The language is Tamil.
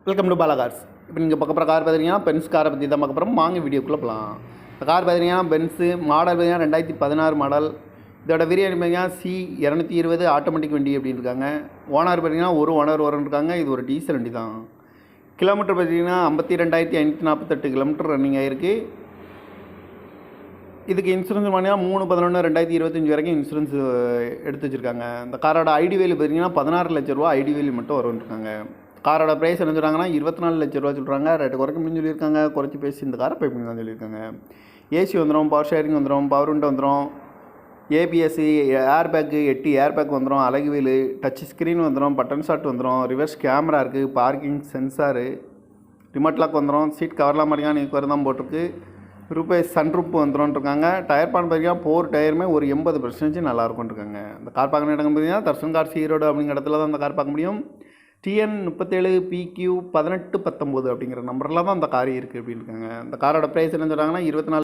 Welcome to Bala cars. இப்போ நீங்கள் பார்க்க போகிற கார் பார்த்தீங்கன்னா பென்ஸ் காரை பற்றி தான் பார்க்க போகிறோம். வாங்க வீடியோக்குள்ளே போகலாம். இந்த கார் பார்த்தீங்கன்னா பென்ஸு மாடல் பார்த்தீங்கன்னா 2016 மாடல். இதோட வேரியன்ட் பார்த்தீங்கன்னா C220 ஆட்டோமேட்டிக் வண்டி அப்படின்னு இருக்காங்க. ஓனர் பார்த்தீங்கன்னா ஒரு ஓனர் இருக்காங்க. இது ஒரு டீசல் வண்டி தான். கிலோமீட்டர் பார்த்தீங்கன்னா 52,548 கிலோமீட்டர் ரன்னிங் ஆகிருக்கு. இதுக்கு இன்சூரன்ஸ் பார்த்தீங்கன்னா 3/11/2025 வரைக்கும் இன்சூரன்ஸ் எடுத்து வச்சுருக்காங்க. இந்த காரோட ஐடி வேல்யூ பார்த்தீங்கன்னா 16 லட்ச ரூபா ஐடி வேல்யூ மட்டும் வரும்னு. காரோட ப்ரைஸ் என்ன சொல்கிறாங்கன்னா 24 லட்ச ரூபா சொல்கிறாங்க. ரேட்டு குறைக்கணும்னு சொல்லியிருக்காங்க. குறைச்சி பேசி இந்த காரை பை பண்ணி தான் சொல்லியிருக்காங்க. ஏசி வந்துடும், பவர் ஷேரிங் வந்துடும், பவர் விண்டோ வந்துடும், ஏபிஎஸ்சி, ஏர் பேக்கு 8 ஏர் பேக் வந்துடும், அழகு வீலு, டச் ஸ்க்ரீன் வந்துடும், பட்டன் ஷாட் வந்துடும், ரிவர்ஸ் கேமரா இருக்குது, பார்க்கிங் சென்சாரு, ரிமோட் லாக் வந்துடும், சீட் கவர்லாம் மாதிரியான நீக்கு தான் போட்டிருக்கு. சன்ரூப் வந்துடும்ருக்காங்க. டயர் பான் பார்த்தீங்கன்னா 4 டயருமே ஒரு 80% நல்லாயிருக்கும்ருக்காங்க. இந்த கார் பார்க்குற இடம் பார்த்தீங்கன்னா தர்ஷன் கார் ஈரோடு அப்படிங்கிற இடத்துல தான் அந்த கார் பார்க்க முடியும். TN 37PQ 1819 அப்படிங்கிற நம்பரில் தான் அந்த கார் இருக்குது அப்படின்னு இருக்காங்க. இந்த காரோட ப்ரைஸ் என்ன சொல்கிறாங்கன்னா 24